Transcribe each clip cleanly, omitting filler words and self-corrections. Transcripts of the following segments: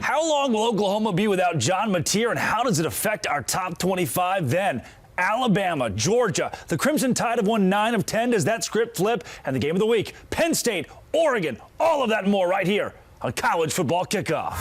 How long will Oklahoma be without John Mateer, and how does it affect our top 25 then? Alabama, Georgia, the Crimson Tide have won 9 of 10. Does that script flip? And the game of the week, Penn State, Oregon, all of that and more right here on College Football Kickoff.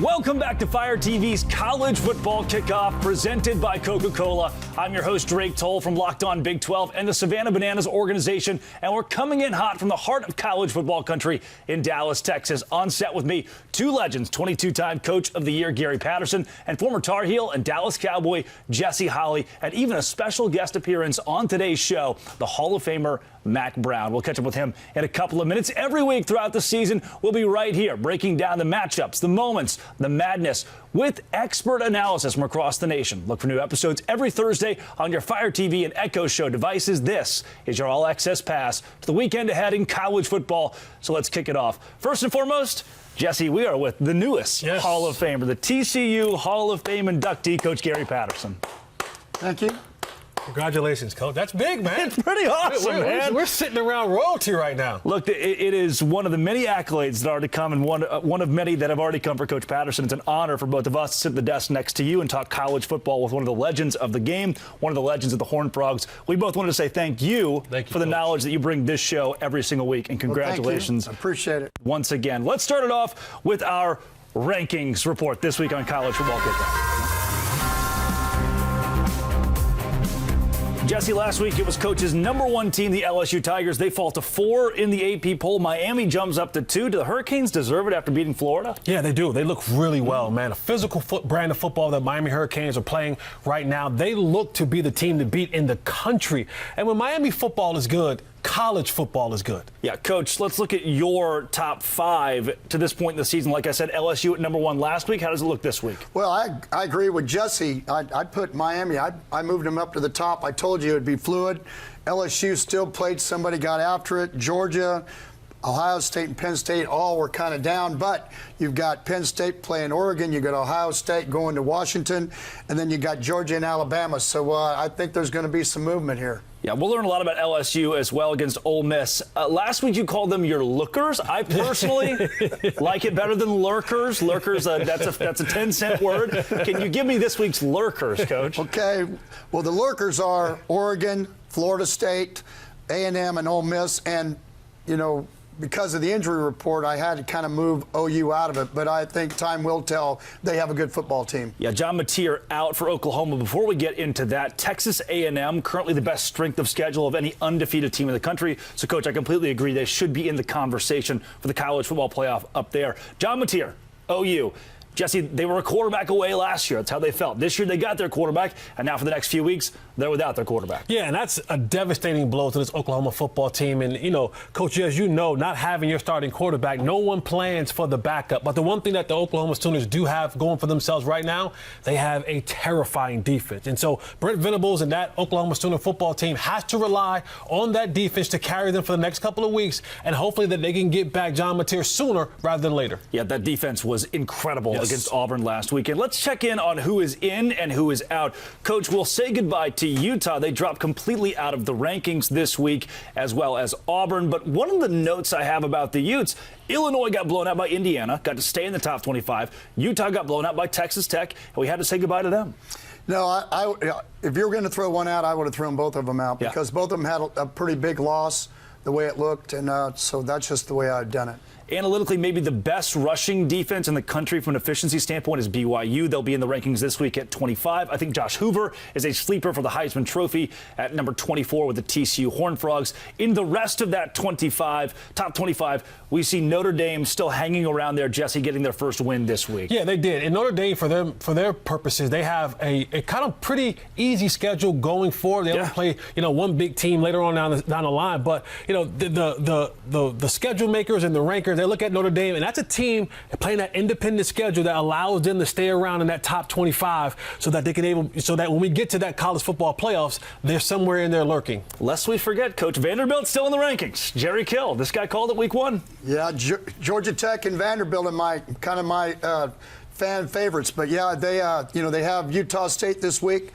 Welcome back to Fire TV's College Football Kickoff, presented by Coca-Cola. I'm your host, Drake Toll from Locked On Big 12 and the Savannah Bananas organization, and we're coming in hot from the heart of college football country in Dallas, Texas. On set with me, two legends, 22-time Coach of the Year Gary Patterson, and former Tar Heel and Dallas Cowboy Jesse Holley, and even a special guest appearance on today's show, the Hall of Famer Mack Brown. We'll catch up with him in a couple of minutes. Every week throughout the season, we'll be right here breaking down the matchups, the moments, the madness with expert analysis from across the nation. Look for new episodes every Thursday on your Fire TV and Echo Show devices. This is your all-access pass to the weekend ahead in college football. So let's kick it off. First and foremost, Jesse, we are with the newest Hall of Famer, the TCU Hall of Fame inductee, Coach Gary Patterson. Thank you. Congratulations, Coach. That's big, man. It's pretty awesome, man. We're sitting around royalty right now. Look, it is one of the many accolades that are to come, and one of many that have already come for Coach Patterson. It's an honor for both of us to sit at the desk next to you and talk college football with one of the legends of the game, one of the legends of the Horned Frogs. We both wanted to say thank you for the knowledge that you bring this show every single week, and congratulations. Well, thank you. I appreciate it. Once again. Let's start it off with our rankings report this week on College Football Kickoff. Jesse, last week it was Coach's #1 team, the LSU Tigers. They fall to 4 in the AP poll. Miami jumps up to 2. Do the Hurricanes deserve it after beating Florida? Yeah, they do. They look really well, man. A physical brand of football that Miami Hurricanes are playing right now. They look to be the team to beat in the country. And when Miami football is good, college football is good. Yeah, Coach, let's look at your top 5 to this point in the season. Like I said, LSU at #1 last week. How does it look this week? Well, I agree with Jesse. I put Miami. I moved them up to the top. I told you it would be fluid. LSU still played. Somebody got after it. Georgia, Ohio State, and Penn State all were kind of down, but you've got Penn State playing Oregon, you got Ohio State going to Washington, and then you got Georgia and Alabama. So I think there's going to be some movement here. Yeah, we'll learn a lot about LSU as well against Ole Miss. Last week you called them your lookers. I personally like it better than lurkers. Lurkers, that's a 10-cent word. Can you give me this week's lurkers, Coach? Okay. Well, the lurkers are Oregon, Florida State, A&M, and Ole Miss. And, you know, because of the injury report, I had to kind of move OU out of it. But I think time will tell. They have a good football team. Yeah, John Mateer out for Oklahoma. Before we get into that, Texas A&M, currently the best strength of schedule of any undefeated team in the country. So, Coach, I completely agree. They should be in the conversation for the college football playoff up there. John Mateer, OU. Jesse, they were a quarterback away last year. That's how they felt. This year they got their quarterback, and now for the next few weeks, they're without their quarterback. Yeah, and that's a devastating blow to this Oklahoma football team. And, you know, Coach, as you know, not having your starting quarterback, no one plans for the backup. But the one thing that the Oklahoma Sooners do have going for themselves right now, they have a terrifying defense. And so Brent Venables and that Oklahoma Sooner football team has to rely on that defense to carry them for the next couple of weeks, and hopefully that they can get back John Mateer sooner rather than later. Yeah, that defense was incredible against Auburn last weekend. Let's check in on who is in and who is out. Coach, we'll say goodbye to Utah. They dropped completely out of the rankings this week, as well as Auburn. But one of the notes I have about the Utes, Illinois got blown out by Indiana, got to stay in the top 25. Utah got blown out by Texas Tech, and we had to say goodbye to them. No, if you were going to throw one out, I would have thrown both of them out because both of them had a pretty big loss the way it looked, and so that's just the way I've done it. Analytically, maybe the best rushing defense in the country from an efficiency standpoint is BYU. They'll be in the rankings this week at 25. I think Josh Hoover is a sleeper for the Heisman Trophy at number 24 with the TCU Horned Frogs. In the rest of that top 25, we see Notre Dame still hanging around there, Jesse, getting their first win this week. Yeah, they did. And Notre Dame, for their purposes, they have a kind of pretty easy schedule going forward. They don't play, one big team later on down the line. But, the schedule makers and the rankers, they look at Notre Dame, and that's a team playing that independent schedule that allows them to stay around in that top 25 so that they can so that when we get to that college football playoffs, they're somewhere in there lurking. Lest we forget, Coach, Vanderbilt's still in the rankings. Jerry Kill, this guy called it week 1. Yeah, Georgia Tech and Vanderbilt are my fan favorites. But yeah, they have Utah State this week.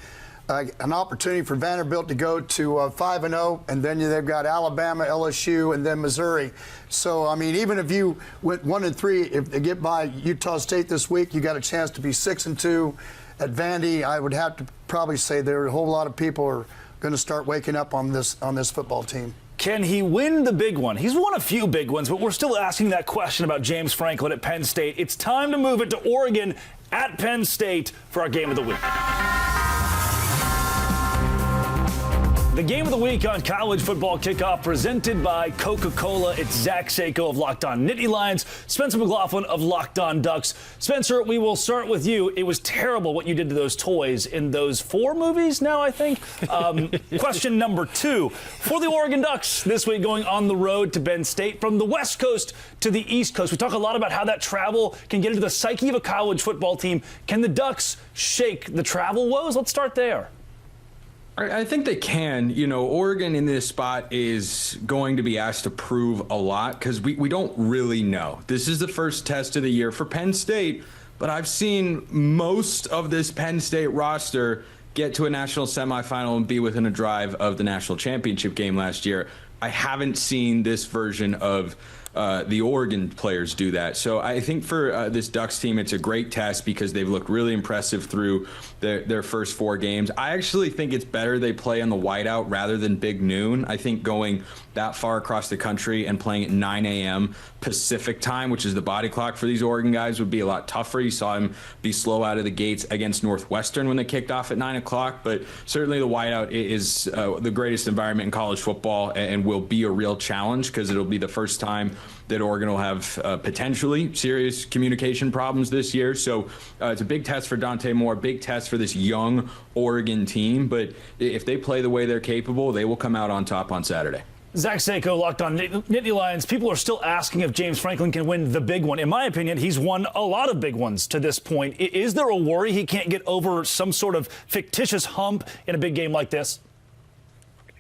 an opportunity for Vanderbilt to go to 5-0, and then they've got Alabama, LSU, and then Missouri. So, I mean, even if you went 1-3, if they get by Utah State this week, you got a chance to be 6-2 at Vandy. I would have to probably say there are a whole lot of people are going to start waking up on this football team. Can he win the big one? He's won a few big ones, but we're still asking that question about James Franklin at Penn State. It's time to move it to Oregon at Penn State for our game of the week. The game of the week on College Football Kickoff presented by Coca-Cola. It's Zach Sako of Locked On Nittany Lions, Spencer McLaughlin of Locked On Ducks. Spencer, we will start with you. It was terrible what you did to those toys in those 4 movies now, I think. Question number 2. For the Oregon Ducks this week going on the road to Penn State from the West Coast to the East Coast. We talk a lot about how that travel can get into the psyche of a college football team. Can the Ducks shake the travel woes? Let's start there. I think they can. You know, Oregon in this spot is going to be asked to prove a lot because we don't really know. This is the first test of the year for Penn State, but I've seen most of this Penn State roster get to a national semifinal and be within a drive of the national championship game last year. I haven't seen this version of the Oregon players do that. So I think for this Ducks team, it's a great test because they've looked really impressive through their first 4 games. I actually think it's better they play on the whiteout rather than big noon. I think going that far across the country and playing at 9 a.m. Pacific time, which is the body clock for these Oregon guys, would be a lot tougher. You saw them be slow out of the gates against Northwestern when they kicked off at 9 o'clock. But certainly the whiteout is the greatest environment in college football and will be a real challenge because it'll be the first time that Oregon will have potentially serious communication problems this year. So it's a big test for Dante Moore, big test for this young Oregon team. But if they play the way they're capable, they will come out on top on Saturday. Zach Sako, Locked On Nittany Lions. People are still asking if James Franklin can win the big one. In my opinion, he's won a lot of big ones to this point. Is there a worry he can't get over some sort of fictitious hump in a big game like this?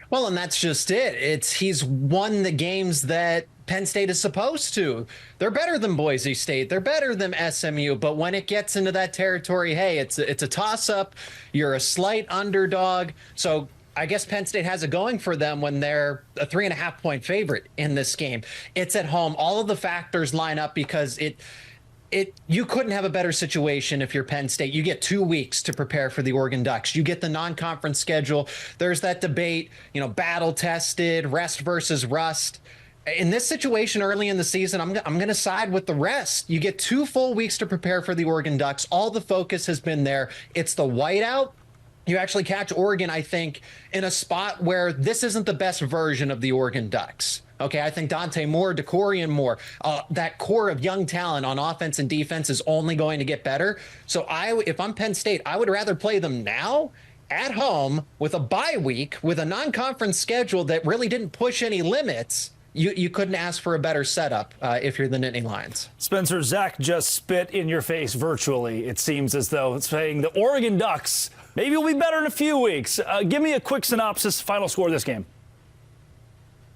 Well, and that's just it. He's won the games that Penn State is supposed to. They're better than Boise State. They're better than SMU. But when it gets into that territory, hey, it's a toss-up. You're a slight underdog. So I guess Penn State has it going for them when they're a 3.5-point favorite in this game. It's at home. All of the factors line up because you couldn't have a better situation if you're Penn State. You get 2 weeks to prepare for the Oregon Ducks. You get the non-conference schedule. There's that debate, battle tested, rest versus rust. In this situation early in the season, I'm going to side with the rest. You get 2 full weeks to prepare for the Oregon Ducks. All the focus has been there. It's the whiteout. You actually catch Oregon, I think, in a spot where this isn't the best version of the Oregon Ducks. Okay, I think Dante Moore, DeCorian Moore, that core of young talent on offense and defense is only going to get better. So if I'm Penn State, I would rather play them now at home with a bye week, with a non-conference schedule that really didn't push any limits. You couldn't ask for a better setup if you're the Nittany Lions. Spencer, Zach just spit in your face virtually. It seems as though it's saying the Oregon Ducks maybe will be better in a few weeks. Give me a quick synopsis, final score of this game.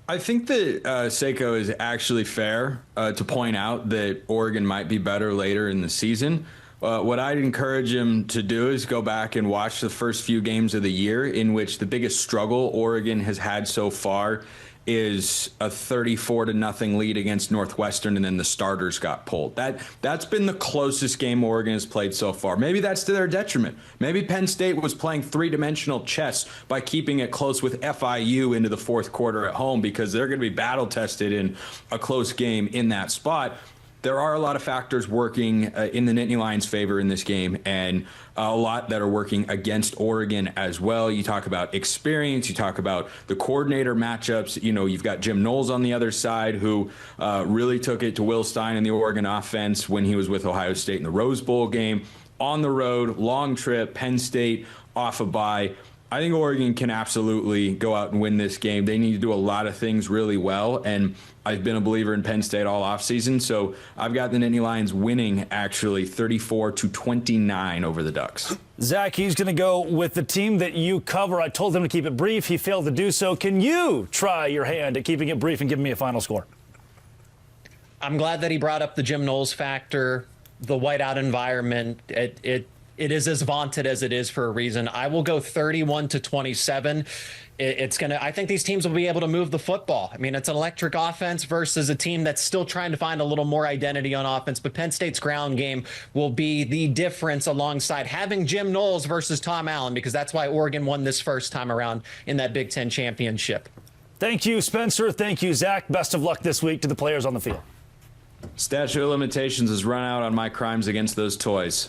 I think that Sako is actually fair to point out that Oregon might be better later in the season. What I'd encourage him to do is go back and watch the first few games of the year in which the biggest struggle Oregon has had so far is a 34-0 lead against Northwestern, and then the starters got pulled. That's been the closest game Oregon has played so far. Maybe that's to their detriment. Maybe Penn State was playing 3-dimensional chess by keeping it close with FIU into the 4th quarter at home because they're going to be battle-tested in a close game in that spot. There are a lot of factors working in the Nittany Lions' favor in this game, and a lot that are working against Oregon as well. You talk about experience. You talk about the coordinator matchups. You've got Jim Knowles on the other side who really took it to Will Stein and the Oregon offense when he was with Ohio State in the Rose Bowl game. On the road, long trip, Penn State off a bye. I think Oregon can absolutely go out and win this game. They need to do a lot of things really well, and I've been a believer in Penn State all offseason, so I've got the Nittany Lions winning, actually, 34-29 over the Ducks. Zach, he's going to go with the team that you cover. I told him to keep it brief. He failed to do so. Can you try your hand at keeping it brief and giving me a final score? I'm glad that he brought up the Jim Knowles factor, the whiteout environment. It is as vaunted as it is for a reason. I will go 31-27. I think these teams will be able to move the football. I mean, it's an electric offense versus a team that's still trying to find a little more identity on offense. But Penn State's ground game will be the difference alongside having Jim Knowles versus Tom Allen, because that's why Oregon won this first time around in that Big Ten championship. Thank you, Spencer. Thank you, Zach. Best of luck this week to the players on the field. Statute of limitations has run out on my crimes against those toys.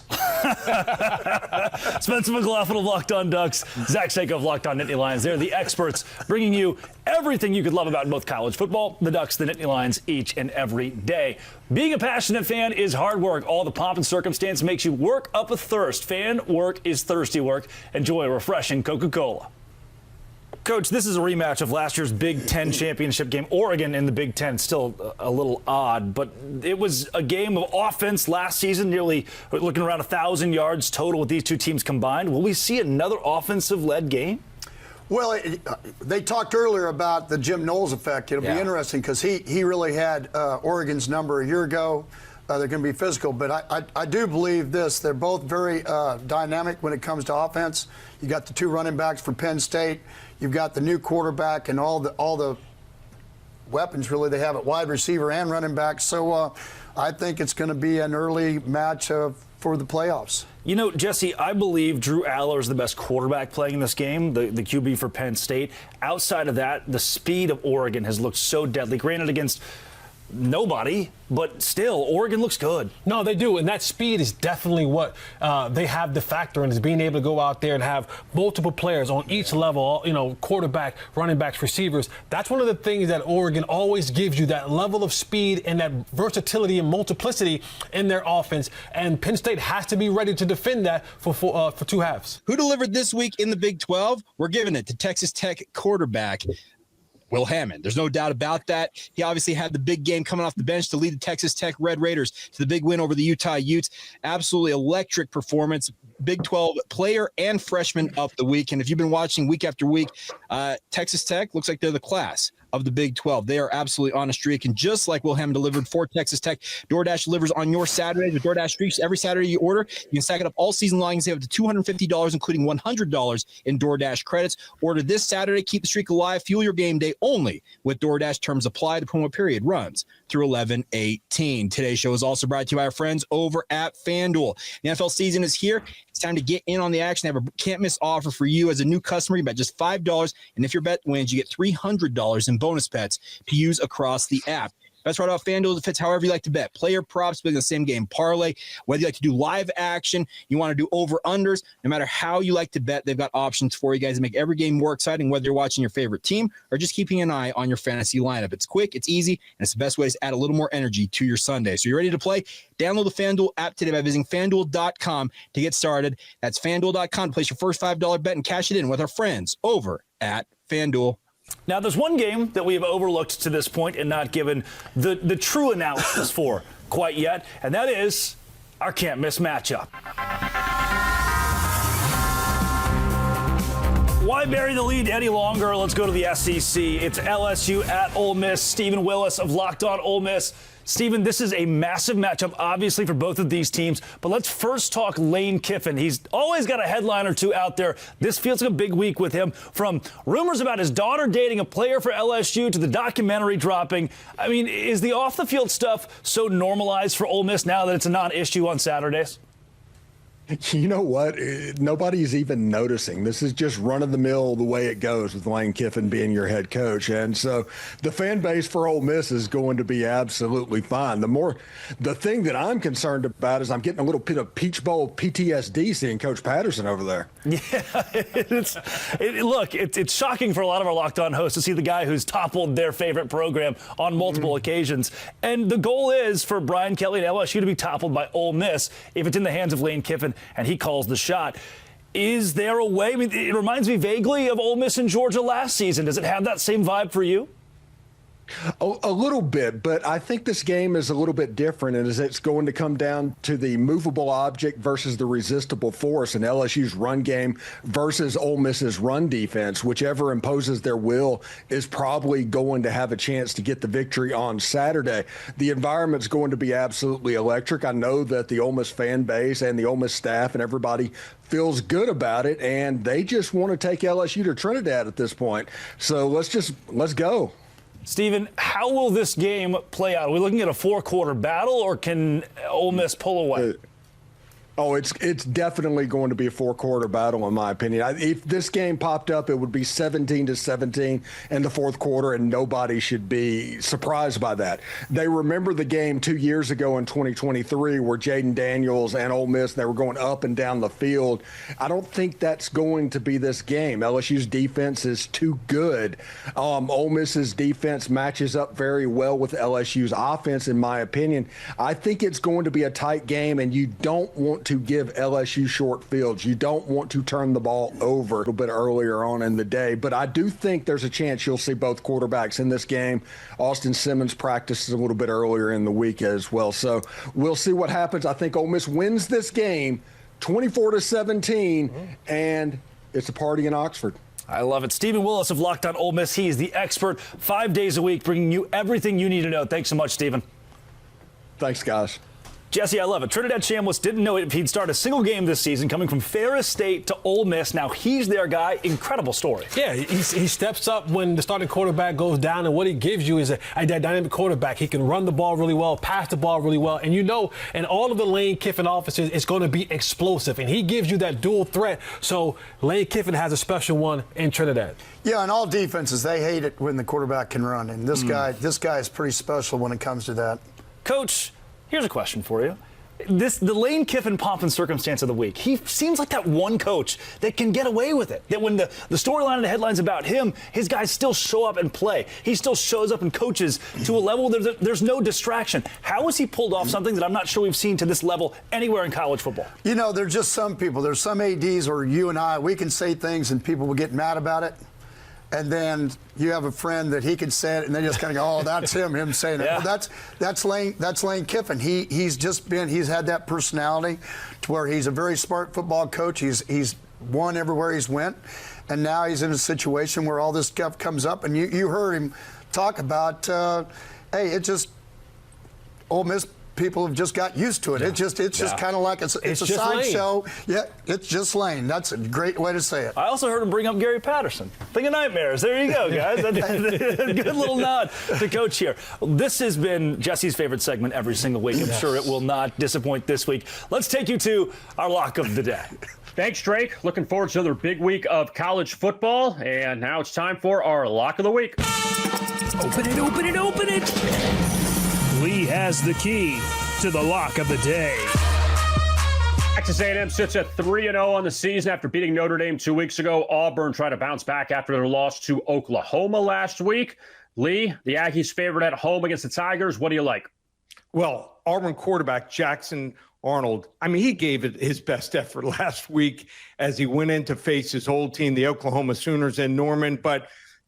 Spencer McLaughlin of Locked On Ducks, Zach Seiko of Locked On Nittany Lions. They're the experts bringing you everything you could love about both college football, the Ducks, the Nittany Lions, each and every day. Being a passionate fan is hard work. All the pomp and circumstance makes you work up a thirst. Fan work is thirsty work. Enjoy a refreshing Coca-Cola. Coach, this is a rematch of last year's Big Ten championship game. Oregon in the Big Ten, still a little odd, but it was a game of offense last season, nearly looking around 1,000 yards total with these two teams combined. Will we see another offensive-led game? Well, they talked earlier about the Jim Knowles effect. It'll be interesting because he really had Oregon's number a year ago. They're going to be physical, but I do believe this. They're both very dynamic when it comes to offense. You got the two running backs for Penn State. You've got the new quarterback and all the weapons really they have at wide receiver and running back. So I think it's going to be an early match for the playoffs. You know, Jesse, I believe Drew Aller is the best quarterback playing in this game, the QB for Penn State. Outside of that, the speed of Oregon has looked so deadly. Granted, against nobody, but still, Oregon looks good. No, they do, and that speed is definitely what they have the factor in, is being able to go out there and have multiple players on each level, you know, quarterback, running backs, receivers. That's one of the things that Oregon always gives you, that level of speed and that versatility and multiplicity in their offense, and Penn State has to be ready to defend that for two halves. Who delivered this week in the Big 12? We're giving it to Texas Tech quarterback Will Hammond. There's no doubt about that. He obviously had the big game coming off the bench to lead the Texas Tech Red Raiders to the big win over the Utah Utes. Absolutely electric performance. Big 12 player and freshman of the week. And if you've been watching week after week, Texas Tech looks like they're the class of the Big 12. They are absolutely on a streak. And just like Will Hammond delivered for Texas Tech, DoorDash delivers on your Saturdays with DoorDash streaks. Every Saturday you order, you can stack it up all season long and save up to $250, including $100 in DoorDash credits. Order this Saturday. Keep the streak alive. Fuel your game day only with DoorDash. Terms apply. The promo period runs through 11/18. Today's show is also brought to you by our friends over at FanDuel. The NFL season is here. It's time to get in on the action. They have a can't-miss offer for you as a new customer. You bet just $5, and if your bet wins, you get $300 in bonus bets to use across the app. Best right off FanDuel. It fits however you like to bet. Player props, the same game parlay. Whether you like to do live action, you want to do over-unders, no matter how you like to bet, they've got options for you guys to make every game more exciting, whether you're watching your favorite team or just keeping an eye on your fantasy lineup. It's quick, it's easy, and it's the best way to add a little more energy to your Sunday. So you're ready to play? Download the FanDuel app today by visiting FanDuel.com to get started. That's FanDuel.com to place your first $5 bet and cash it in with our friends over at FanDuel. Now, there's one game that we have overlooked to this point and not given the true analysis for quite yet, and that is our can't-miss matchup. Why bury the lead any longer? Let's go to the SEC. It's LSU at Ole Miss. Stephen Willis of Locked On Ole Miss. Stephen, this is a massive matchup, obviously, for both of these teams. But let's first talk Lane Kiffin. He's always got a headline or two out there. This feels like a big week with him. From rumors about his daughter dating a player for LSU to the documentary dropping. I mean, is the off-the-field stuff so normalized for Ole Miss now that it's a non-issue on Saturdays? You know what? Nobody's even noticing. This is just run-of-the-mill the way it goes with Lane Kiffin being your head coach. And so the fan base for Ole Miss is going to be absolutely fine. The thing that I'm concerned about is I'm getting a little bit of Peach Bowl PTSD seeing Coach Patterson over there. Yeah, it's shocking for a lot of our Locked On hosts to see the guy who's toppled their favorite program on multiple occasions. And the goal is for Brian Kelly and LSU to be toppled by Ole Miss if it's in the hands of Lane Kiffin and he calls the shot. Is there a way? I mean, it reminds me vaguely of Ole Miss and Georgia last season. Does it have that same vibe for you? A little bit, but I think this game is a little bit different, and it's going to come down to the movable object versus the resistible force, and LSU's run game versus Ole Miss's run defense. Whichever imposes their will is probably going to have a chance to get the victory on Saturday. The environment's going to be absolutely electric. I know that the Ole Miss fan base and the Ole Miss staff and everybody feels good about it, and they just want to take LSU to Trinidad at this point. So let's go. Stephen, how will this game play out? Are we looking at a 4-quarter battle, or can Ole Miss pull away? It's definitely going to be a 4-quarter battle, in my opinion. If this game popped up, it would be 17-17 in the fourth quarter, and nobody should be surprised by that. They remember the game 2 years ago in 2023 where Jaden Daniels and Ole Miss, they were going up and down the field. I don't think that's going to be this game. LSU's defense is too good. Ole Miss's defense matches up very well with LSU's offense, in my opinion. I think it's going to be a tight game, and you don't want to give LSU short fields. You don't want to turn the ball over a little bit earlier on in the day, but I do think there's a chance you'll see both quarterbacks in this game. Austin Simmons practices a little bit earlier in the week as well, so we'll see what happens. I think Ole Miss wins this game 24-17, and it's a party in Oxford. I love it. Stephen Willis of Locked On Ole Miss. He is the expert 5 days a week, bringing you everything you need to know. Thanks so much, Stephen. Thanks, guys. Jesse, I love it. Trinidad Chambliss didn't know if he'd start a single game this season, coming from Ferris State to Ole Miss. Now he's their guy. Incredible story. Yeah, he steps up when the starting quarterback goes down, and what he gives you is a dynamic quarterback. He can run the ball really well, pass the ball really well, and in all of the Lane Kiffin offenses, it's going to be explosive, and he gives you that dual threat. So Lane Kiffin has a special one in Trinidad. Yeah, in all defenses, they hate it when the quarterback can run, and this guy is pretty special when it comes to that. Coach, here's a question for you. The Lane Kiffin pomp and circumstance of the week. He seems like that one coach that can get away with it. That when the storyline and the headlines about him, his guys still show up and play. He still shows up and coaches to a level there's no distraction. How has he pulled off something that I'm not sure we've seen to this level anywhere in college football? You know, there's just some people. There's some ADs, or you and I, we can say things and people will get mad about it. And then you have a friend that he can say it, and they just kind of go, "Oh, that's him saying it." Yeah. Well, that's Lane Kiffin. He's had that personality to where he's a very smart football coach. He's won everywhere he's went, and now he's in a situation where all this stuff comes up. And you heard him talk about, hey, it just Ole Miss people have just got used to it. Yeah. It's just kind of like it's a sideshow. Yeah, it's just Lane. That's a great way to say it. I also heard him bring up Gary Patterson. Think of nightmares. There you go, guys. Good little nod to Coach here. This has been Jesse's favorite segment every single week. I'm sure it will not disappoint this week. Let's take you to our lock of the day. Thanks, Drake. Looking forward to another big week of college football. And now it's time for our lock of the week. Open it, open it, open it. Lee has the key to the lock of the day. Texas A&M sits at 3-0 on the season after beating Notre Dame 2 weeks ago. Auburn tried to bounce back after their loss to Oklahoma last week. Lee, the Aggies favored at home against the Tigers. What do you like? Well, Auburn quarterback Jackson Arnold, he gave it his best effort last week as he went in to face his old team, the Oklahoma Sooners in Norman, but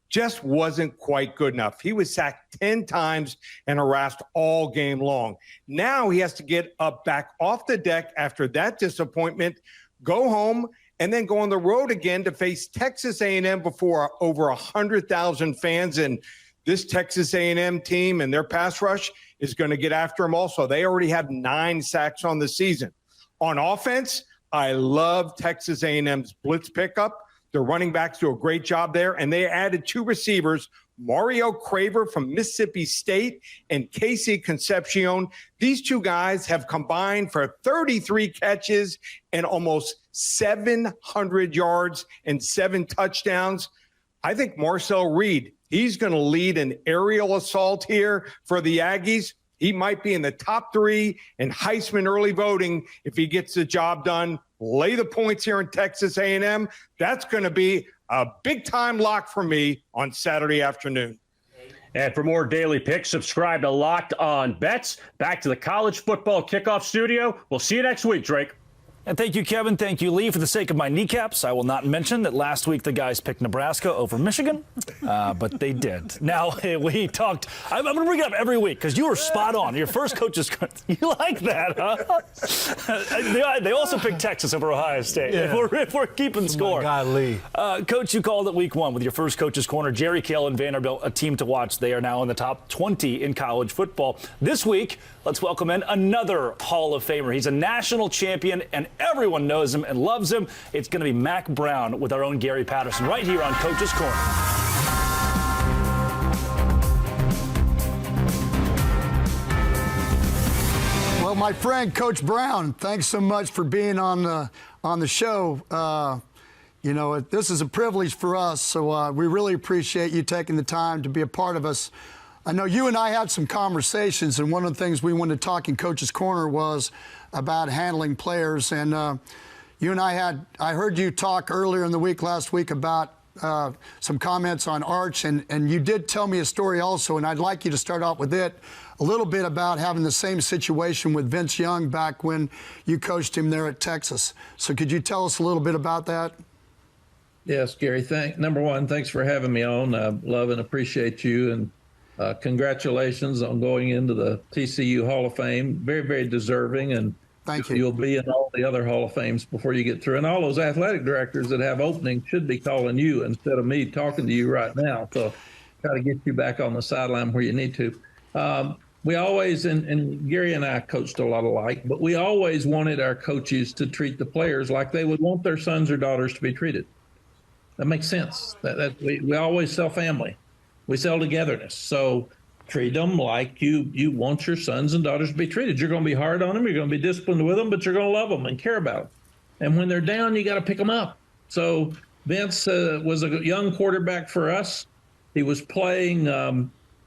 just wasn't quite good enough. He was sacked 10 times and harassed all game long. Now he has to get up back off the deck after that disappointment, go home, and then go on the road again to face Texas A&M before over 100,000 fans. And this Texas A&M team and their pass rush is going to get after him also. They already have 9 sacks on the season. On offense, I love Texas A&M's blitz pickup. Their running backs do a great job there, and they added 2 receivers, Mario Craver from Mississippi State and Casey Concepcion. These 2 guys have combined for 33 catches and almost 700 yards and 7 touchdowns. I think Marcel Reed, he's going to lead an aerial assault here for the Aggies. He might be in the top 3 in Heisman early voting if he gets the job done. Lay the points here in Texas A&M. That's going to be a big-time lock for me on Saturday afternoon. And for more daily picks, subscribe to Locked On Bets. Back to the college football kickoff studio. We'll see you next week, Drake. And thank you, Kevin. Thank you, Lee. For the sake of my kneecaps, I will not mention that last week the guys picked Nebraska over Michigan, but they did. Now, we talked. I'm going to bring it up every week because you were spot on. Your first coach's. You like that, huh? They also picked Texas over Ohio State. Yeah. If we're keeping score. My God, Lee. Coach, you called it week one with your first coach's corner. Jerry Cale and Vanderbilt, a team to watch. They are now in the top 20 in college football. This week, let's welcome in another Hall of Famer. He's a national champion, and everyone knows him and loves him. It's going to be Mack Brown with our own Gary Patterson right here on Coach's Corner. Well, my friend, Coach Brown, thanks so much for being on the show. You know, this is a privilege for us, so we really appreciate you taking the time to be a part of us. I know you and I had some conversations, and one of the things we wanted to talk in Coach's Corner was about handling players. And you and I heard you talk earlier in the week, last week, about some comments on Arch, and you did tell me a story also, and I'd like you to start out with it, a little bit about having the same situation with Vince Young back when you coached him there at Texas. So could you tell us a little bit about that? Yes, Gary. Number one, thanks for having me on. I love and appreciate you, and congratulations on going into the TCU Hall of Fame. Very, very deserving, and thank you. You'll be in all the other Hall of Fames before you get through. And all those athletic directors that have openings should be calling you instead of me talking to you right now. So try to get you back on the sideline where you need to. We always, and Gary and I coached a lot alike, but we always wanted our coaches to treat the players like they would want their sons or daughters to be treated. That makes sense. We always sell family. We sell togetherness. So treat them like you want your sons and daughters to be treated. You're going to be hard on them. You're going to be disciplined with them, but you're going to love them and care about them. And when they're down, you got to pick them up. So Vince was a young quarterback for us. He was playing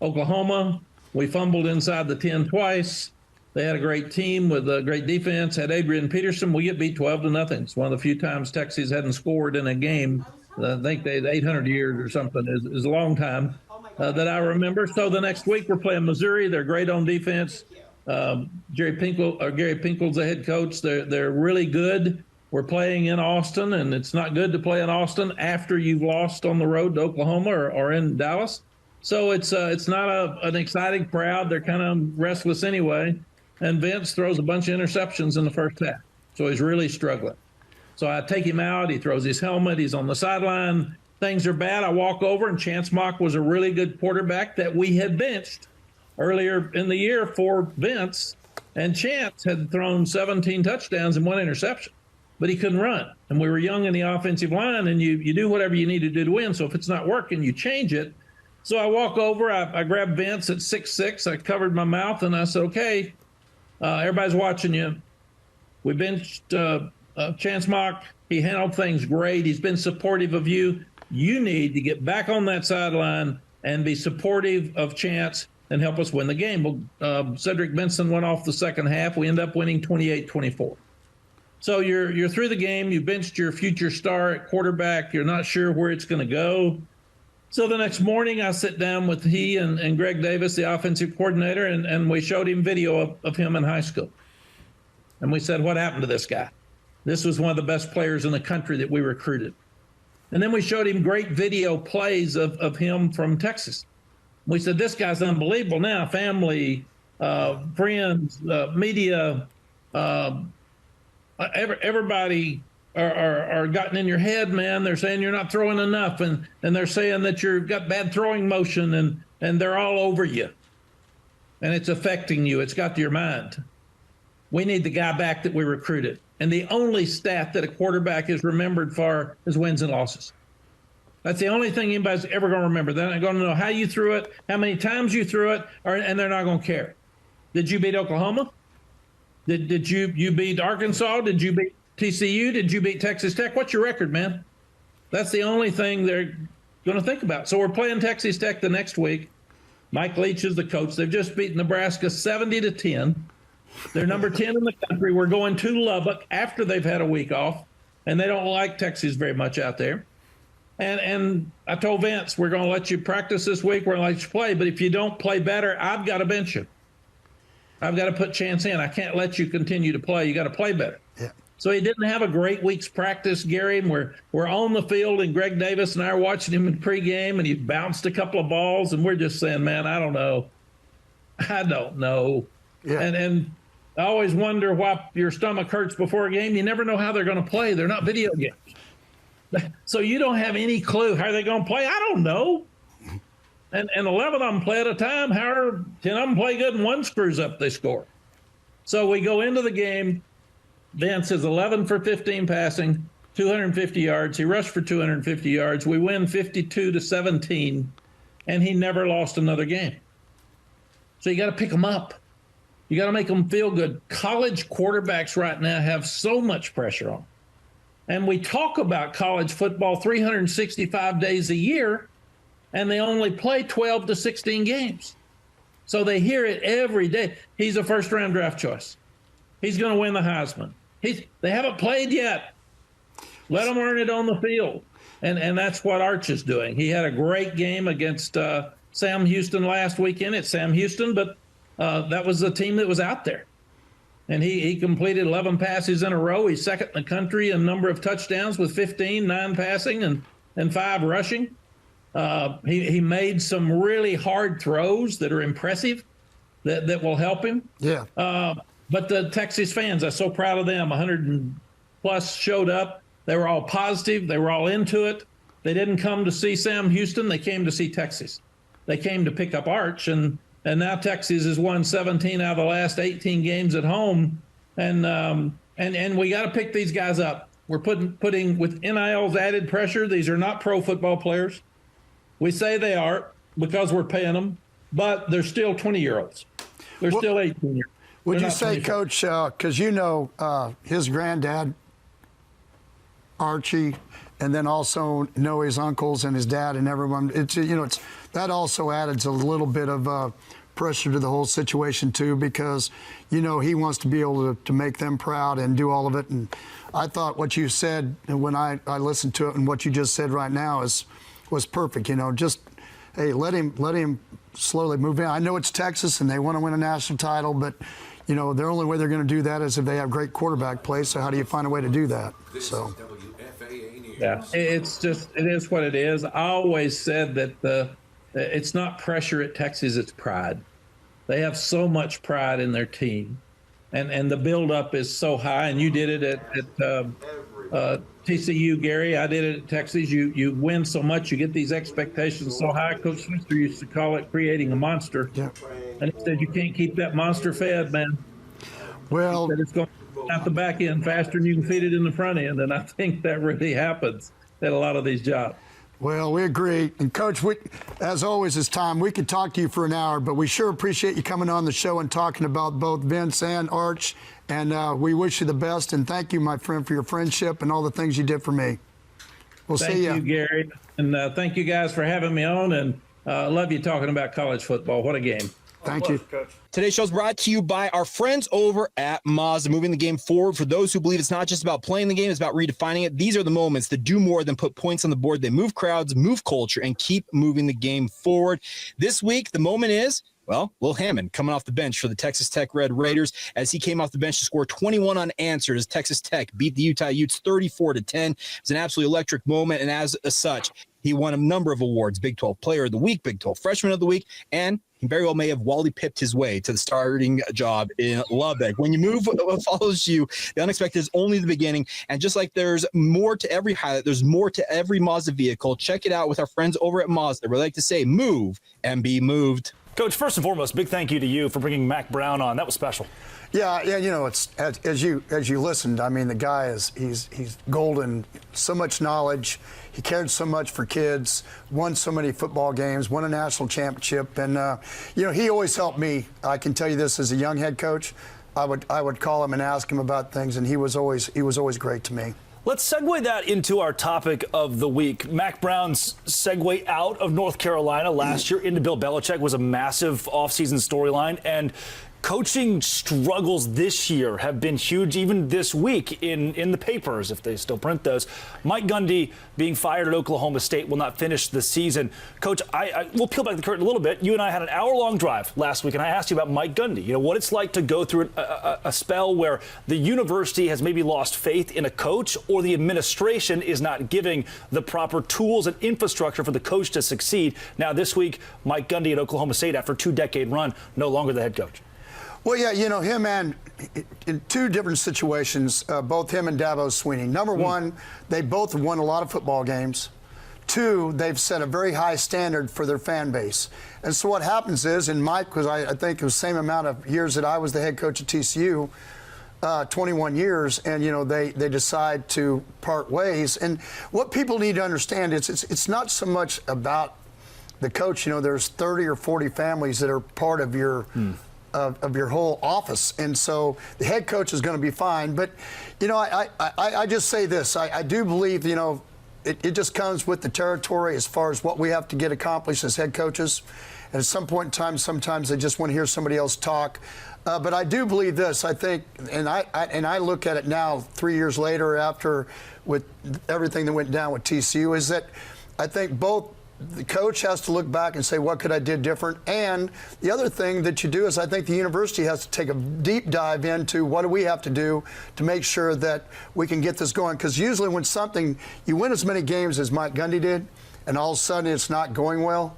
Oklahoma. We fumbled inside the 10 twice. They had a great team with a great defense, had Adrian Peterson. We get beat 12-0. It's one of the few times Texas hadn't scored in a game. I think they had 800 years or something is a long time that I remember. So the next week we're playing Missouri. They're great on defense. Gary Pinkel's the head coach. They're really good. We're playing in Austin, and it's not good to play in Austin after you've lost on the road to Oklahoma or in Dallas. So it's not an exciting crowd. They're kind of restless anyway. And Vince throws a bunch of interceptions in the first half. So he's really struggling. So I take him out. He throws his helmet. He's on the sideline. Things are bad. I walk over, and Chance Mock was a really good quarterback that we had benched earlier in the year for Vince. And Chance had thrown 17 touchdowns and 1 interception, but he couldn't run. And we were young in the offensive line, and you do whatever you need to do to win. So if it's not working, you change it. So I walk over. I grab Vince at 6'6". I covered my mouth, and I said, okay, everybody's watching you. We benched Chance Mock. He handled things great. He's been supportive of you. You need to get back on that sideline and be supportive of Chance and help us win the game. Well, Cedric Benson went off the second half. We end up winning 28-24. So you're through the game. You benched your future star at quarterback. You're not sure where it's going to go. So the next morning I sit down with he and Greg Davis, the offensive coordinator, and we showed him video of him in high school. And we said, what happened to this guy? This was one of the best players in the country that we recruited. And then we showed him great video plays of him from Texas. We said, this guy's unbelievable now. Family, friends, media, everybody are gotten in your head, man. They're saying you're not throwing enough, and they're saying that you've got bad throwing motion, and they're all over you. And it's affecting you. It's got to your mind. We need the guy back that we recruited. And the only stat that a quarterback is remembered for is wins and losses. That's the only thing anybody's ever going to remember. They're not going to know how you threw it, how many times you threw it, and they're not going to care. Did you beat Oklahoma? Did you beat Arkansas? Did you beat TCU? Did you beat Texas Tech? What's your record, man? That's the only thing they're going to think about. So we're playing Texas Tech the next week. Mike Leach is the coach. They've just beaten Nebraska 70-10. They're number 10 in the country. We're going to Lubbock after they've had a week off, and they don't like Texas very much out there. And I told Vince, we're going to let you practice this week. We're going to let you play. But if you don't play better, I've got to bench you. I've got to put Chance in. I can't let you continue to play. You got to play better. Yeah. So he didn't have a great week's practice, Gary. And we're on the field, and Greg Davis and I are watching him in pregame, and he bounced a couple of balls, and we're just saying, man, I don't know. Yeah. And I always wonder why your stomach hurts before a game. You never know how they're going to play. They're not video games. So you don't have any clue how they're going to play. I don't know. And 11 of them play at a time. 10 of them play good and one screws up, they score. So we go into the game. Vince is 11 for 15 passing, 250 yards. He rushed for 250 yards. We win 52-17, and he never lost another game. So you got to pick them up. You got to make them feel good. College quarterbacks right now have so much pressure on them. And we talk about college football 365 days a year, and they only play 12 to 16 games. So they hear it every day. He's a first-round draft choice. He's going to win the Heisman. They haven't played yet. Let them earn it on the field. And that's what Arch is doing. He had a great game against Sam Houston last weekend at Sam Houston, but that was the team that was out there. And he completed 11 passes in a row. He's second in the country in number of touchdowns with 15, 9 passing and 5 rushing. He made some really hard throws that are impressive that will help him. Yeah. But the Texas fans, I'm so proud of them. 100 plus showed up. They were all positive. They were all into it. They didn't come to see Sam Houston. They came to see Texas. They came to pick up Arch, and now Texas has won 17 out of the last 18 games at home. And we got to pick these guys up. We're putting with NIL's added pressure. These are not pro football players. We say they are because we're paying them, but they're still 20-year-olds. They're still 18-year-olds. Would you say, Coach, because you know his granddad, Archie, and then also know his uncles and his dad and everyone. It's that also added a little bit of pressure to the whole situation too, because he wants to be able to make them proud and do all of it. And I thought what you said when I listened to it and what you just said right now was perfect. Just hey, let him slowly move in. I know it's Texas and they want to win a national title, but the only way they're going to do that is if they have great quarterback play. So how do you find a way to do that? So. Yeah, it is what it is. I always said that it's not pressure at Texas, it's pride. They have so much pride in their team, and the buildup is so high. And you did it at TCU, Gary. I did it at Texas. You win so much, you get these expectations so high. Coach Smith used to call it creating a monster. Yeah. And he said you can't keep that monster fed, man. Well, he said it's going out the back end faster than you can feed it in the front end, and I think that really happens at a lot of these jobs. Well, we agree. And, Coach, as always, it's time. We could talk to you for an hour, but we sure appreciate you coming on the show and talking about both Vince and Arch. And we wish you the best. And thank you, my friend, for your friendship and all the things you did for me. We'll see you. Thank you, Gary. And thank you guys for having me on. And I love you talking about college football. What a game. Thank you. Coach. Today's show is brought to you by our friends over at Mazda, moving the game forward. For those who believe it's not just about playing the game, it's about redefining it. These are the moments that do more than put points on the board. They move crowds, move culture, and keep moving the game forward. This week, the moment is, well, Will Hammond coming off the bench for the Texas Tech Red Raiders as he came off the bench to score 21 unanswered as Texas Tech beat the Utah Utes 34-10. It was an absolutely electric moment, and as such, he won a number of awards: Big 12 Player of the Week, Big 12 Freshman of the Week, and he very well may have Wally pipped his way to the starting job in Lubbock. When you move what follows you, the unexpected is only the beginning. And just like there's more to every highlight, there's more to every Mazda vehicle. Check it out with our friends over at Mazda. We like to say, move and be moved. Coach, first and foremost, big thank you to you for bringing Mack Brown on. That was special. Yeah, it's as you listened. I mean, the guy he's golden. So much knowledge. He cared so much for kids. Won so many football games. Won a national championship, and he always helped me. I can tell you this: as a young head coach, I would call him and ask him about things, and he was always great to me. Let's segue that into our topic of the week. Mack Brown's segue out of North Carolina last year into Bill Belichick was a massive offseason storyline, and coaching struggles this year have been huge, even this week in the papers, if they still print those. Mike Gundy being fired at Oklahoma State will not finish the season. Coach, we'll peel back the curtain a little bit. You and I had an hour-long drive last week, and I asked you about Mike Gundy. You know, what it's like to go through a spell where the university has maybe lost faith in a coach, or the administration is not giving the proper tools and infrastructure for the coach to succeed. Now, this week, Mike Gundy at Oklahoma State, after a 2-decade run, no longer the head coach. Well, yeah, you know, him and in two different situations, both him and Dabo Swinney. Number one, they both won a lot of football games. Two, they've set a very high standard for their fan base. And so what happens is, and Mike was, I think, it was the same amount of years that I was the head coach at TCU, 21 years, and, you know, they decide to part ways. And what people need to understand is it's not so much about the coach. You know, there's 30 or 40 families that are part of your of your whole office, and so the head coach is going to be fine. But, you know, I just say this. I do believe, you know, it just comes with the territory as far as what we have to get accomplished as head coaches. And at some point in time, sometimes they just want to hear somebody else talk. But I do believe this. I think, and I look at it now 3 years later after with everything that went down with TCU, is that I think both the coach has to look back and say, what could I do different? And the other thing that you do is I think the university has to take a deep dive into what do we have to do to make sure that we can get this going. Because usually when you win as many games as Mike Gundy did, and all of a sudden it's not going well,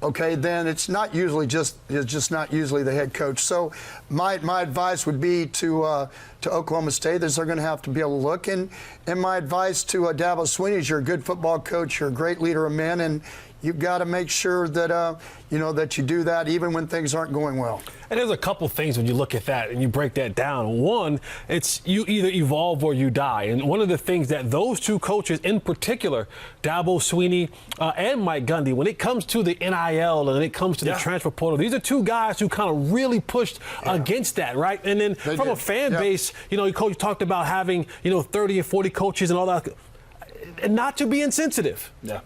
okay, then it's just not usually the head coach. So my advice would be to Oklahoma State is they're going to have to be able to look. And my advice to Dabo Swinney is you're a good football coach, you're a great leader of men, and you've got to make sure that you know that you do that even when things aren't going well. And there's a couple things when you look at that and you break that down. One, it's you either evolve or you die. And one of the things that those two coaches in particular, Dabo Swinney and Mike Gundy, when it comes to the NIL and when it comes to the transfer portal, these are two guys who kind of really pushed against that, right? And then from a fan base, you know, Coach talked about having, you know, 30 or 40 coaches and all that, and not to be insensitive. Yeah.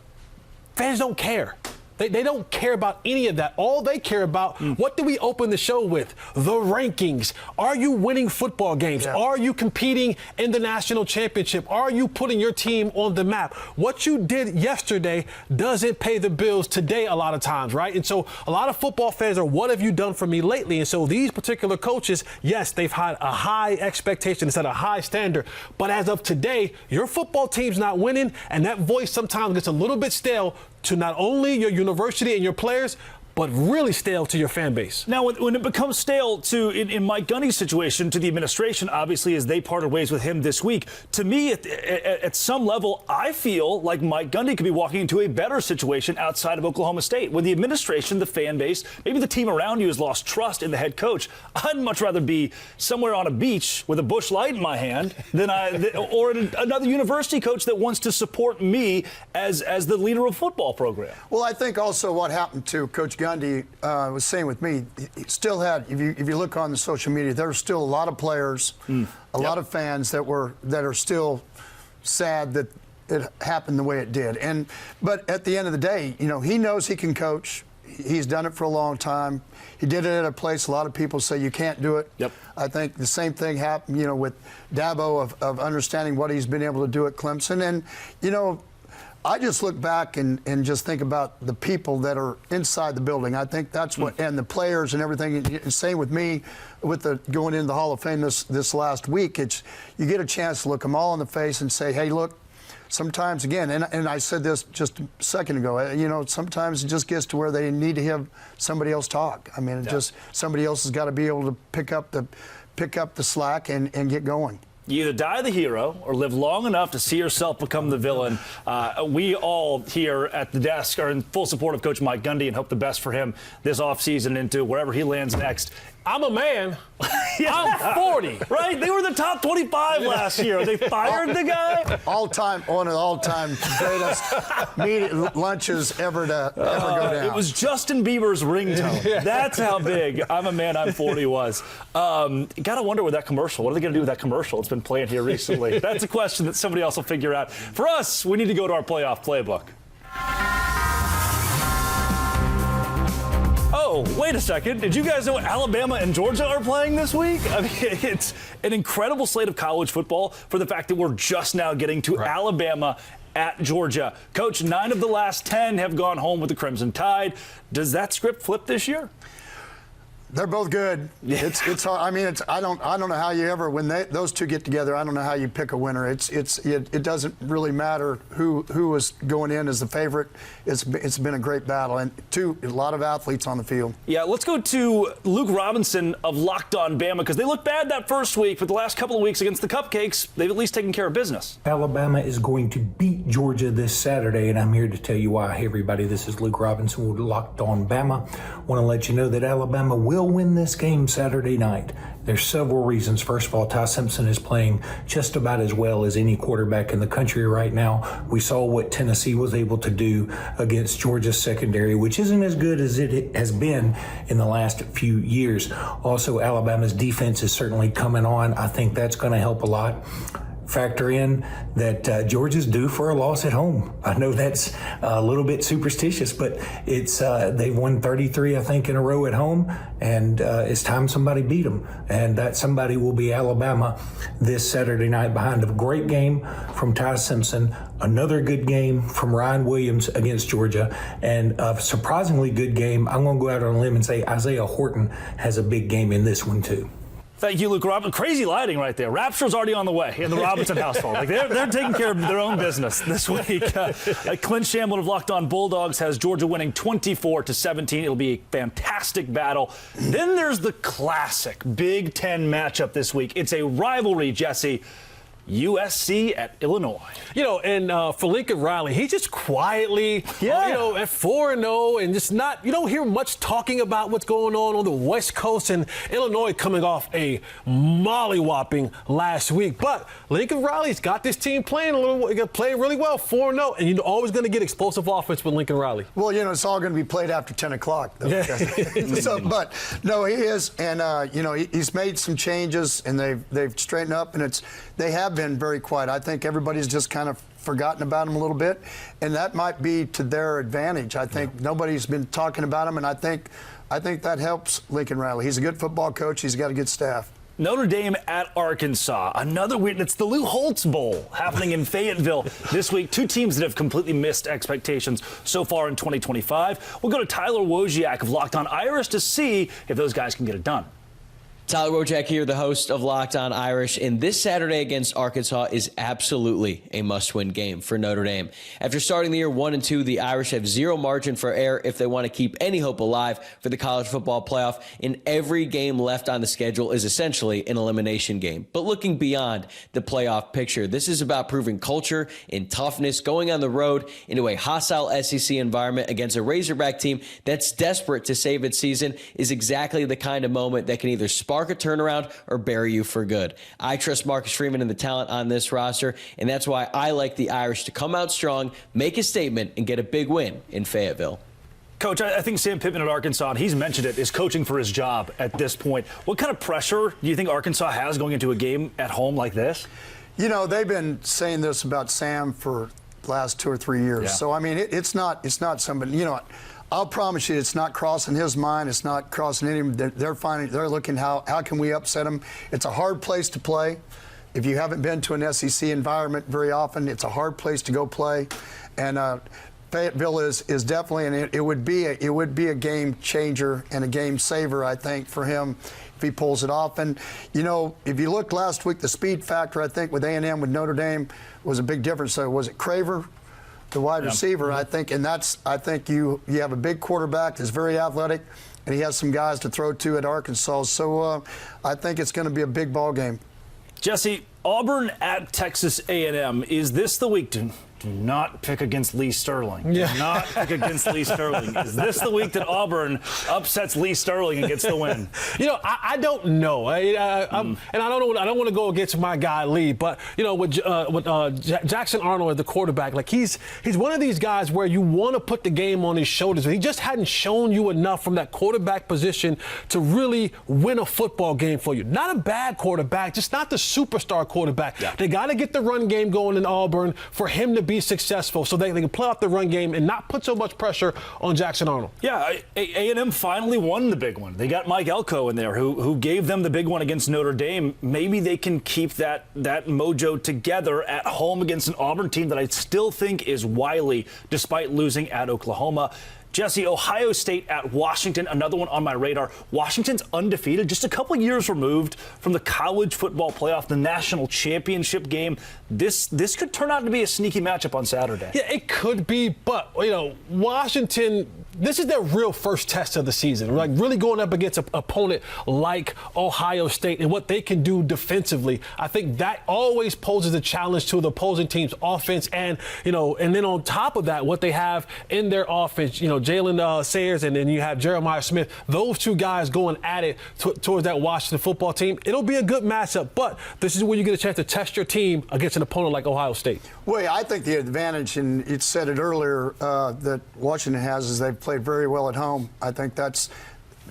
Fans don't care. They don't care about any of that. All they care about, what do we open the show with? The rankings. Are you winning football games? Yeah. Are you competing in the national championship? Are you putting your team on the map? What you did yesterday doesn't pay the bills today a lot of times, right? And so a lot of football fans are, what have you done for me lately? And so these particular coaches, yes, they've had a high expectation, set a high standard. But as of today, your football team's not winning, and that voice sometimes gets a little bit stale to not only your university and your players, but really stale to your fan base. Now, when it becomes stale in Mike Gundy's situation, to the administration, obviously, as they parted ways with him this week, to me, at some level, I feel like Mike Gundy could be walking into a better situation outside of Oklahoma State. With the administration, the fan base, maybe the team around you has lost trust in the head coach. I'd much rather be somewhere on a beach with a Busch Light in my hand or another university coach that wants to support me as the leader of a football program. Well, I think also what happened to Coach Gundy was saying with me, he still had, if you look on the social media, there are still a lot of players, a lot of fans that are still sad that it happened the way it did. But at the end of the day, you know, he knows he can coach. He's done it for a long time. He did it at a place a lot of people say you can't do it. Yep. I think the same thing happened, you know, with Dabo of understanding what he's been able to do at Clemson. And, you know, I just look back and just think about the people that are inside the building. I think that's what, and the players and everything. And same with me, with the going into the Hall of Fame this last week. You get a chance to look them all in the face and say, hey, look, sometimes again, and I said this just a second ago. You know, sometimes it just gets to where they need to have somebody else talk. I mean, just somebody else has got to be able to pick up the slack and get going. You either die the hero or live long enough to see yourself become the villain. We all here at the desk are in full support of Coach Mike Gundy and hope the best for him this offseason into wherever he lands next. I'm a man. I'm 40. Right? They were the top 25 last year. They fired the guy. One of the all-time greatest lunches ever to go down. It was Justin Bieber's ringtone. That's how big I'm a man, I'm 40 was. Got to wonder with that commercial. What are they going to do with that commercial? It's been playing here recently. That's a question that somebody else will figure out. For us, we need to go to our playoff playbook. Oh, Whoa, wait a second. Did you guys know Alabama and Georgia are playing this week? I mean, it's an incredible slate of college football for the fact that we're just now getting to Alabama at Georgia. Coach, 9 of the last 10 have gone home with the Crimson Tide. Does that script flip this year? They're both good. Yeah. It's hard. I mean, I don't know how you ever, when those two get together, I don't know how you pick a winner. It doesn't really matter who is going in as the favorite. It's been a great battle, and a lot of athletes on the field. Yeah, let's go to Luke Robinson of Locked On Bama, because they looked bad that first week, but the last couple of weeks against the Cupcakes, they've at least taken care of business. Alabama is going to beat Georgia this Saturday, and I'm here to tell you why. Hey, everybody, this is Luke Robinson with Locked On Bama. Want to let you know that Alabama will win this game Saturday night. There's several reasons. First of all, Ty Simpson is playing just about as well as any quarterback in the country right now. We saw what Tennessee was able to do against Georgia's secondary, which isn't as good as it has been in the last few years. Also, Alabama's defense is certainly coming on. I think that's going to help a lot. Factor in that Georgia's due for a loss at home. I know that's a little bit superstitious, but it's they've won 33, I think, in a row at home, and it's time somebody beat them. And that somebody will be Alabama this Saturday night behind a great game from Ty Simpson, another good game from Ryan Williams against Georgia, and a surprisingly good game. I'm going to go out on a limb and say Isaiah Horton has a big game in this one, too. Thank you, Luke Robinson. Crazy lighting right there. Rapture's already on the way in the Robinson household. Like they're taking care of their own business this week. Clint Shamblin of Locked On Bulldogs has Georgia winning 24-17. It'll be a fantastic battle. Then there's the classic Big Ten matchup this week. It's a rivalry, Jesse. USC at Illinois. And for Lincoln Riley, he just quietly, at 4-0 and just not, you don't hear much talking about what's going on the West Coast, and Illinois coming off a mollywhopping last week. But Lincoln Riley's got this team playing really well, 4-0, and you're always going to get explosive offense with Lincoln Riley. Well, it's all going to be played after 10 o'clock. Though. Yeah. But no, he is, and he's made some changes, and they've straightened up, and they have been very quiet. I think everybody's just kind of forgotten about him a little bit, and that might be to their advantage. I think nobody's been talking about him, and I think that helps Lincoln Riley. He's a good football coach. He's got a good staff. Notre Dame at Arkansas. Another weird. It's the Lou Holtz Bowl happening in Fayetteville this week. Two teams that have completely missed expectations so far in 2025. We'll go to Tyler Wojciak of Locked On Irish to see if those guys can get it done. Tyler Wojciak here, the host of Locked On Irish, and this Saturday against Arkansas is absolutely a must-win game for Notre Dame. After starting the year 1-2, the Irish have zero margin for error if they want to keep any hope alive for the college football playoff, and every game left on the schedule is essentially an elimination game. But looking beyond the playoff picture, this is about proving culture and toughness, going on the road into a hostile SEC environment against a Razorback team that's desperate to save its season is exactly the kind of moment that can either spark a turnaround or bury you for good. I trust Marcus Freeman and the talent on this roster, and that's why I like the Irish to come out strong, make a statement, and get a big win in Fayetteville. Coach, I think Sam Pittman at Arkansas, and he's mentioned it, is coaching for his job at this point. What kind of pressure do you think Arkansas has going into a game at home like this? They've been saying this about Sam for the last 2 or 3 years. Yeah. So, I mean, it's not somebody, I'll promise you it's not crossing his mind. It's not crossing any of them. They're looking how can we upset them. It's a hard place to play. If you haven't been to an SEC environment very often, it's a hard place to go play. And Fayetteville is definitely, and it would be a game changer and a game saver, I think, for him if he pulls it off. And, if you looked last week, the speed factor, I think, with A&M, with Notre Dame was a big difference. So was it Craver? The wide receiver, I think, and I think you have a big quarterback that's very athletic, and he has some guys to throw to at Arkansas. So I think it's going to be a big ball game. Jesse, Auburn at Texas A&M. Is this the week to do not pick against Lee Sterling? Do not pick against Lee Sterling. Is this the week that Auburn upsets Lee Sterling and gets the win? I don't know. And I don't want to go against my guy Lee, but with Jackson Arnold as the quarterback, like he's one of these guys where you want to put the game on his shoulders. He just hadn't shown you enough from that quarterback position to really win a football game for you. Not a bad quarterback, just not the superstar quarterback. Yeah. They got to get the run game going in Auburn for him to be successful so they can play off the run game and not put so much pressure on Jackson Arnold. Yeah, A&M finally won the big one. They got Mike Elko in there who gave them the big one against Notre Dame. Maybe they can keep that mojo together at home against an Auburn team that I still think is wily despite losing at Oklahoma. Jesse, Ohio State at Washington, another one on my radar. Washington's undefeated, just a couple years removed from the college football playoff, the national championship game. This could turn out to be a sneaky matchup on Saturday. Yeah, it could be, but, Washington, this is their real first test of the season. Like really going up against an opponent like Ohio State and what they can do defensively. I think that always poses a challenge to the opposing team's offense and then on top of that, what they have in their offense, Jalen Sayers and then you have Jeremiah Smith, those two guys going at it towards that Washington football team. It'll be a good matchup, but this is where you get a chance to test your team against an opponent like Ohio State. Well, I think the advantage, and you said it earlier, that Washington has is they've played very well at home. I think that's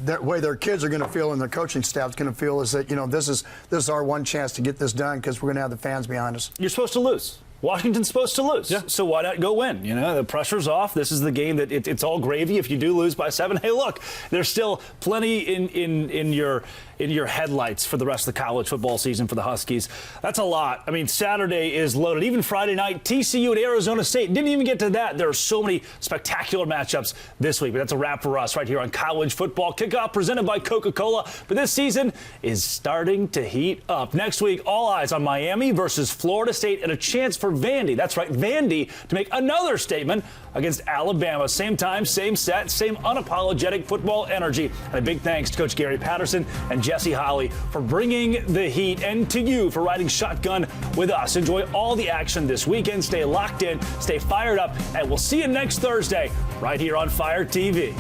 the way their kids are going to feel and their coaching staff's going to feel is that, this is our one chance to get this done because we're going to have the fans behind us. You're supposed to lose. Washington's supposed to lose. Yeah. So why not go win? The pressure's off. This is the game that it's all gravy if you do lose by 7. Hey, look, there's still plenty in your headlights for the rest of the college football season for the Huskies. That's a lot. I mean, Saturday is loaded. Even Friday night, TCU and Arizona State. Didn't even get to that. There are so many spectacular matchups this week. But that's a wrap for us right here on College Football Kickoff presented by Coca-Cola. But this season is starting to heat up. Next week, all eyes on Miami versus Florida State and a chance for Vandy. That's right, Vandy to make another statement against Alabama. Same time, same set, same unapologetic football energy. And a big thanks to Coach Gary Patterson and Jesse Holly for bringing the heat and to you for riding shotgun with us. Enjoy all the action this weekend. Stay locked in, stay fired up, and we'll see you next Thursday right here on Fire TV.